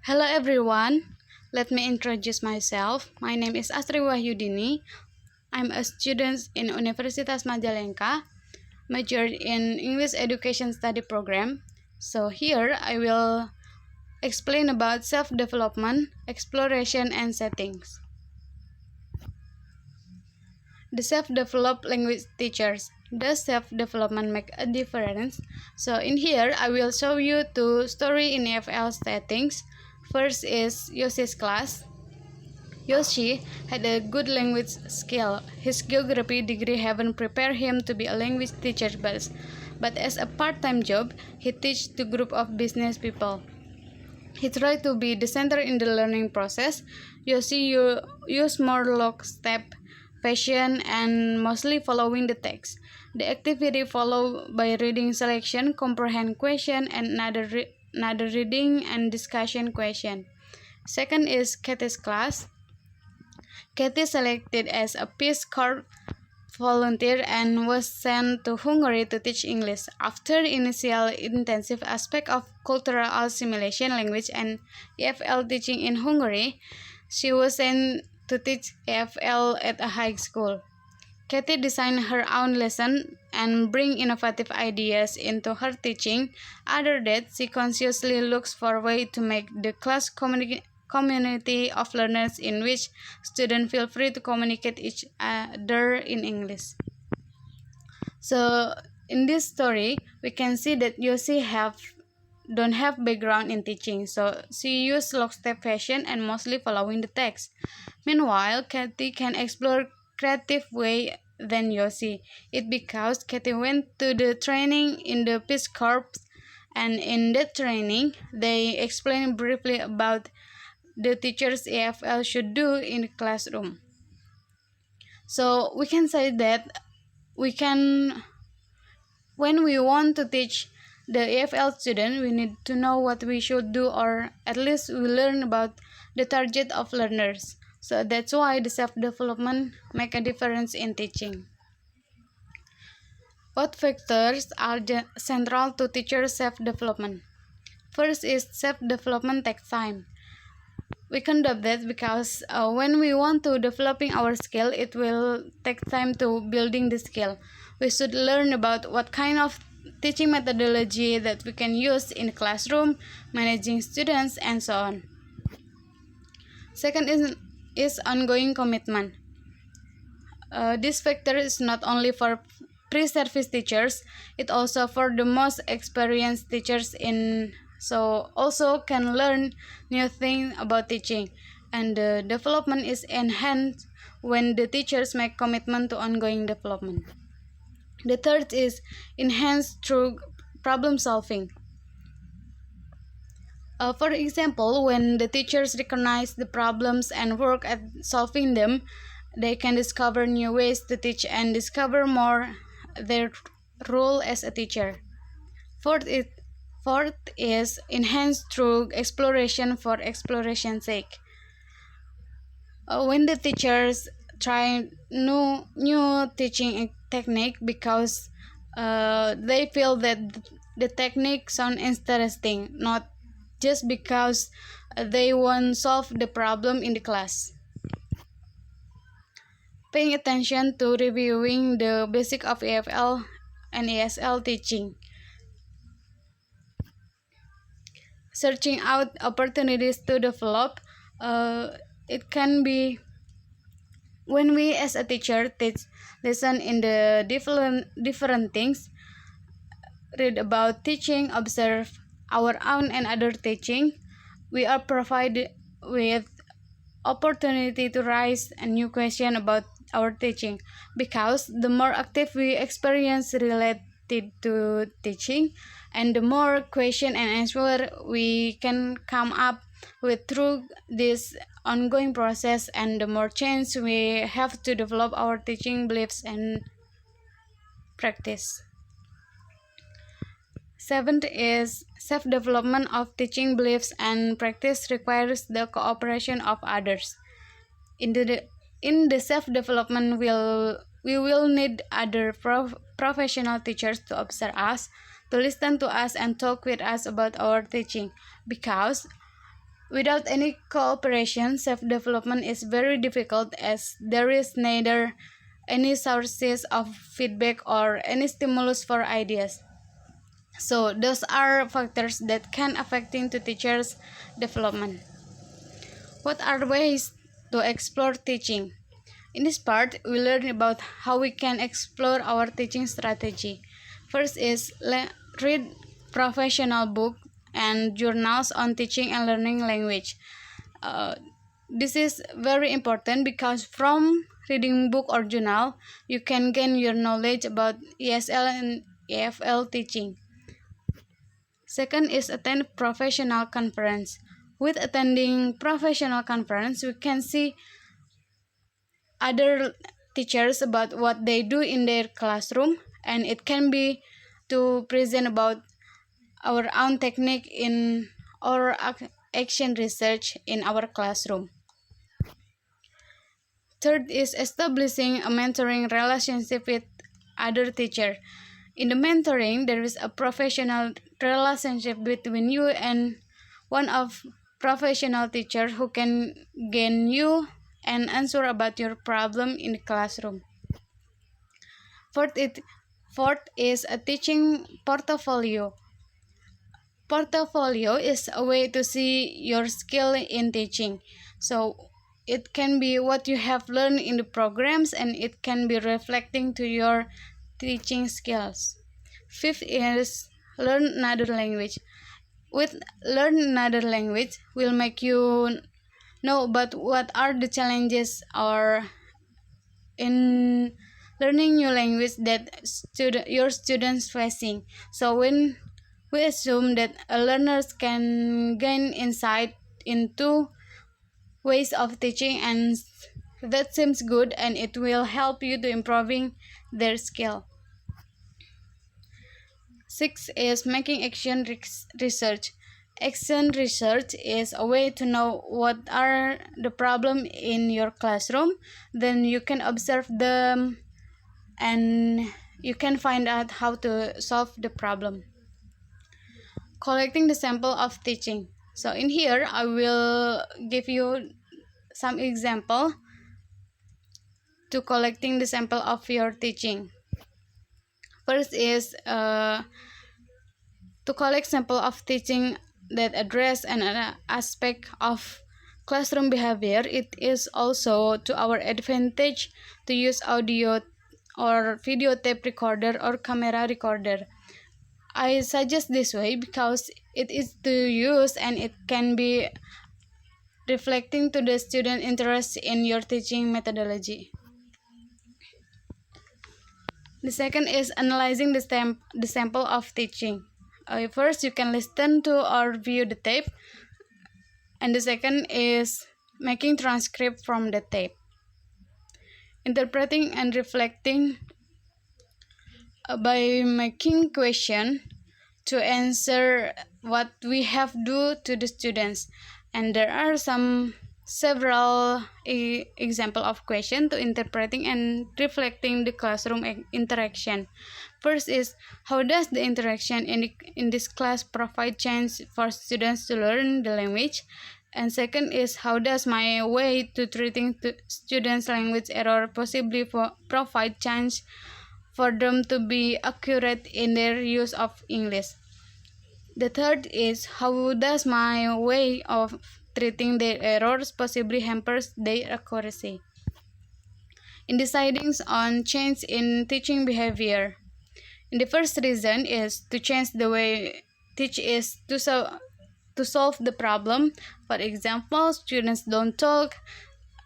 Hello everyone, let me introduce myself. My name is Syarifah. I'm a student in Universitas Majalengka, majored in English Education Study Program. So here I will explain about self-development, exploration, and settings. The self-developed language teachers. Does self-development make a difference? So in here, I will show you two stories in EFL settings. First is Yoshi's class. Yoshi had a good language skill. His geography degree haven't prepared him to be a language teacher, but as a part-time job, he teaches to group of business people. He tried to be the center in the learning process. Yoshi use more lockstep, passion, and mostly following the text. The activity followed by reading selection, comprehend question, and another reading and discussion question. Second is Kathy's class. Kathy selected as a Peace Corps volunteer and was sent to Hungary to teach English. After initial intensive aspect of cultural assimilation, language, and EFL teaching in Hungary, she was sent to teach EFL at a high school. Kathy designed her own lesson and bring innovative ideas into her teaching. Other that, she consciously looks for ways to make the class community of learners in which students feel free to communicate each other in English. So in this story, we can see that Yoshi don't have background in teaching, so she used lockstep fashion and mostly following the text. Meanwhile, Kathy can explore creative way than Yoshi. It because Kathy went to the training in the Peace Corps, and in that training, they explained briefly about the teachers EFL should do in the classroom. So we can say that when we want to teach the EFL student, we need to know what we should do, or at least we learn about the target of learners. So that's why the self-development make a difference in teaching. What factors are central to teacher self-development? First is self-development takes time. We can do that because when we want to developing our skill, it will take time to building the skill. We should learn about what kind of teaching methodology that we can use in the classroom, managing students, and so on. Second is ongoing commitment. This factor is not only for pre-service teachers, it also for the most experienced teachers so also can learn new things about teaching, and the development is enhanced when the teachers make commitment to ongoing development. The third is enhanced through problem solving. For example, when the teachers recognize the problems and work at solving them, they can discover new ways to teach and discover more their role as a teacher. Fourth is enhanced through exploration for exploration's sake. When the teachers try new teaching technique because they feel that the technique sounds interesting, not just because they want to solve the problem in the class. Paying attention to reviewing the basic of EFL and ESL teaching. Searching out opportunities to develop. It can be when we as a teacher listen in the different things, read about teaching, observe our own and other teaching, we are provided with opportunity to raise a new question about our teaching, because the more active we experience related to teaching, and the more question and answer we can come up with through this ongoing process, and the more chance we have to develop our teaching beliefs and practice. Seventh is self-development of teaching beliefs and practice requires the cooperation of others. In the self-development, we will need other professional teachers to observe us, to listen to us, and talk with us about our teaching, because Without any cooperation, self-development is very difficult as there is neither any sources of feedback or any stimulus for ideas. So those are factors that can affecting to teachers' development. What are ways to explore teaching? In this part, we learn about how we can explore our teaching strategy. First is read professional books and journals on teaching and learning language. Uh, this is very important because from reading book or journal, you can gain your knowledge about ESL and EFL teaching. Second is attend professional conference. With attending professional conference, we can see other teachers about what they do in their classroom, and it can be to present about our own technique in our action research in our classroom. Third is establishing a mentoring relationship with other teacher. In the mentoring, there is a professional relationship between you and one of professional teacher who can gain you and answer about your problem in the classroom. Fourth is a teaching portfolio. Portfolio is a way to see your skill in teaching. So it can be what you have learned in the programs, and it can be reflecting to your teaching skills. Fifth is learn another language. With learn another language will make you know about what are the challenges or in learning new language that your students facing. So when we assume that learners can gain insight into ways of teaching, and that seems good, and it will help you to improving their skill. Six is making action research. Action research is a way to know what are the problem in your classroom. Then you can observe them and you can find out how to solve the problem. Collecting the sample of teaching. So in here, I will give you some example to collecting the sample of your teaching. First is to collect sample of teaching that address an aspect of classroom behavior. It is also to our advantage to use audio or video tape recorder or camera recorder. I suggest this way because it is to use and it can be reflecting to the student interest in your teaching methodology. The second is analyzing the sample of teaching. First, you can listen to or view the tape, and the second is making transcript from the tape. Interpreting and reflecting by making question to answer what we have do to the students, and there are several example of question to interpreting and reflecting the classroom interaction. First is how does the interaction in this class provide chance for students to learn the language, and second is how does my way to treating students language error possibly provide chance for them to be accurate in their use of English. The third is how does my way of treating their errors possibly hampers their accuracy. In deciding on change in teaching behavior, and the first reason is to change the way teach is to solve the problem. For example, students don't talk,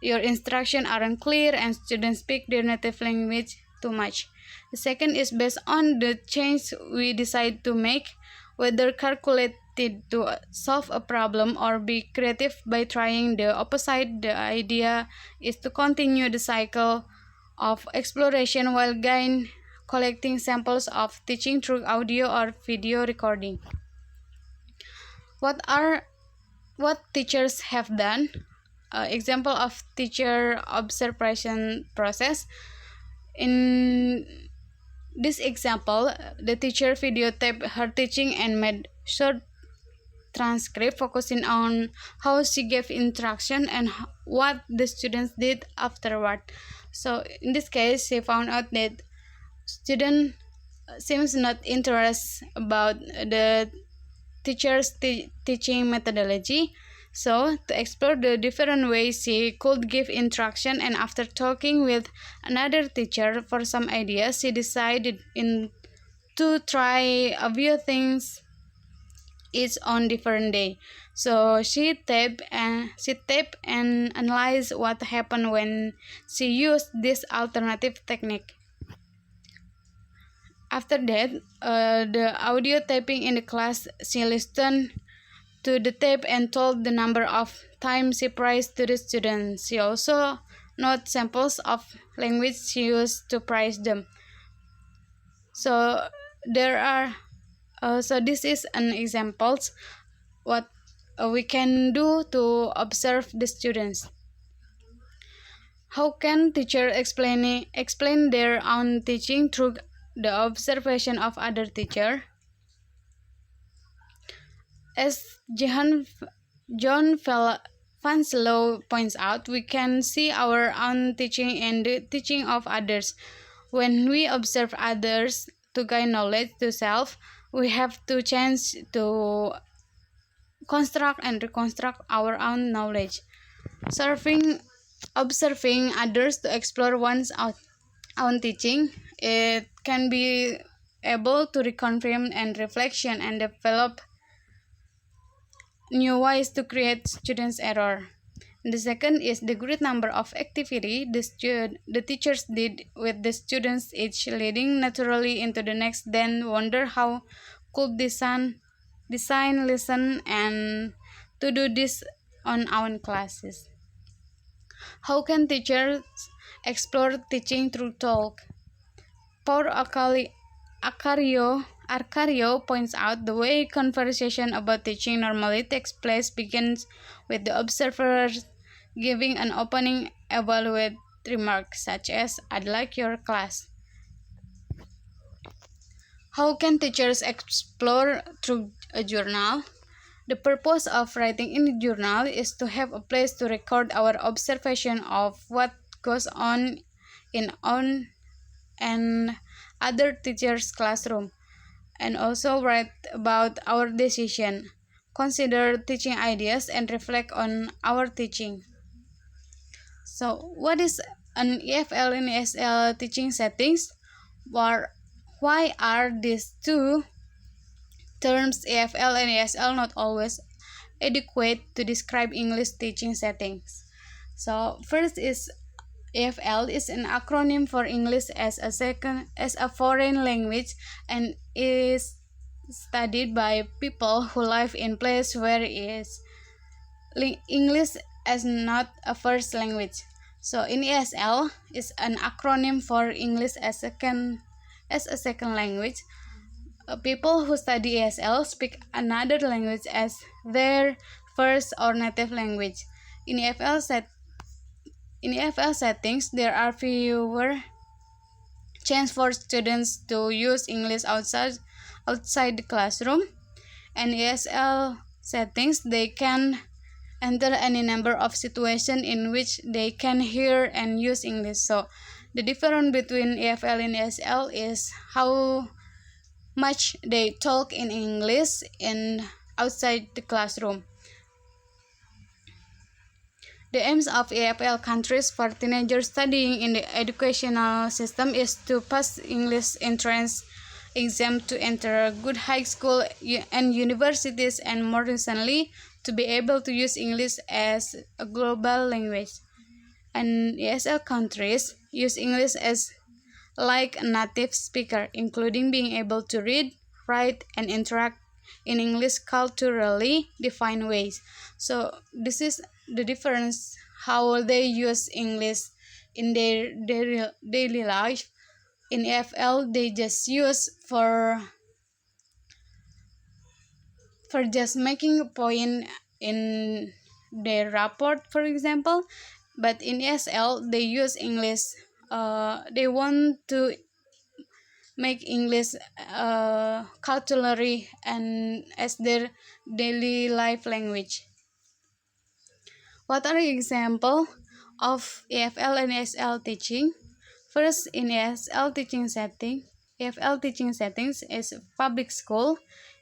your instructions aren't clear, and students speak their native language too much. The second is based on the change we decide to make, whether calculated to solve a problem or be creative by trying the opposite. The idea is to continue the cycle of exploration while again collecting samples of teaching through audio or video recording. What teachers have done? Example of teacher observation process. In this example, the teacher videotaped her teaching and made short transcript focusing on how she gave instruction and what the students did afterward. So in this case, she found out that student seems not interested about the teacher's teaching methodology. So, to explore the different ways she could give instruction, and after talking with another teacher for some ideas, she decided to try a few things each on different day. So she tape and analyze what happened when she used this alternative technique. After that, the audio taping in the class, she listened to the tape and told the number of times she praised to the students. She also note samples of language she used to praise them. So there are so this is an examples what we can do to observe the students. How can teacher explain their own teaching through the observation of other teacher? As John Fanslow points out, we can see our own teaching and the teaching of others. When we observe others to gain knowledge to self, we have to change to construct and reconstruct our own knowledge. Observing others to explore one's own teaching, it can be able to reconfirm and reflection and develop new ways to create students' error. The second is the great number of activity the teachers did with the students, each leading naturally into the next. Then wonder how could design, listen, and to do this on our classes. How can teachers explore teaching through talk? Paul Arcario points out the way conversation about teaching normally takes place begins with the observers giving an opening evaluate remark such as "I'd like your class." How can teachers explore through a journal? The purpose of writing in a journal is to have a place to record our observation of what goes on in on and other teachers' classroom, and also write about our decision, consider teaching ideas, and reflect on our teaching. So, what is an EFL and ESL teaching settings? Why are these two terms EFL and ESL not always adequate to describe English teaching settings? So, first is EFL is an acronym for English as a foreign language and is studied by people who live in place where English as not a first language. So in ESL is an acronym for English as a second language. People who study ESL speak another language as their first or native language. In EFL settings, there are fewer chance for students to use English outside the classroom. And ESL settings, they can enter any number of situations in which they can hear and use English. So the difference between EFL and ESL is how much they talk in English in outside the classroom. The aims of EFL countries for teenagers studying in the educational system is to pass English entrance exam to enter good high school and universities, and more recently to be able to use English as a global language. And ESL countries use English as like a native speaker, including being able to read, write, and interact in English culturally defined ways. So this is the difference how they use English in their daily life. In EFL, they just use for just making a point in their report, for example. But in ESL, they use English. They want to make English culturally and as their daily life language. What are examples of EFL and ESL teaching? First, in EFL teaching settings is public school,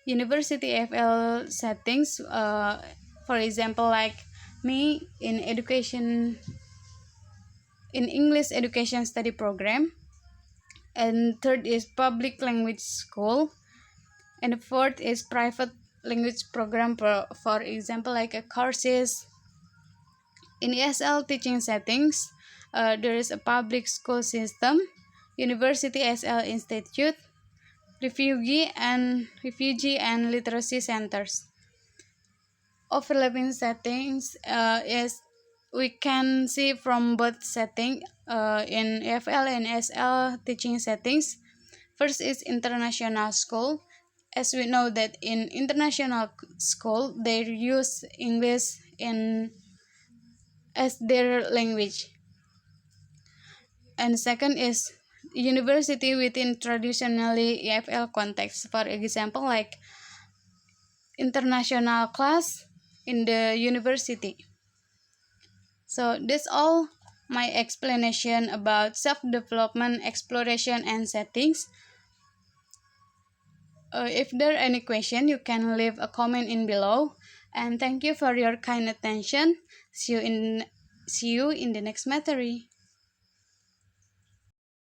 university EFL settings, for example, like me in English education study program, and third is public language school, and fourth is private language program, for example, like a courses. In ESL teaching settings, there is a public school system, university ESL institute, refugee and literacy centers. Overlapping settings is we can see from both setting in EFL and ESL teaching settings. First is international school. As we know that in international school they use English as their language. And second is university within traditionally EFL context. For example, like international class in the university. So that's all my explanation about self-development, exploration, and settings. If there are any question, you can leave a comment in below. And thank you for your kind attention. See you in the next material.